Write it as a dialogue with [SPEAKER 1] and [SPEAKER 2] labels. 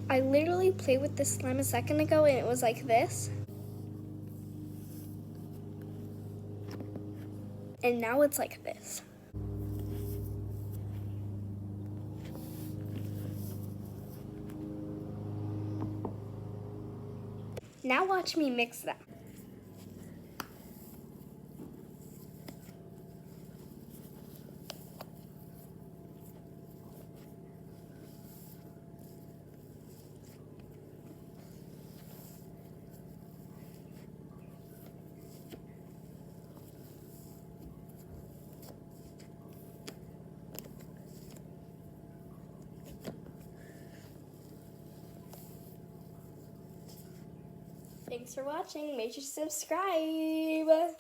[SPEAKER 1] I literally played with this slime a second ago and it was like this. And now it's like this. Now watch me mix them. Thanks for watching. Make sure to subscribe.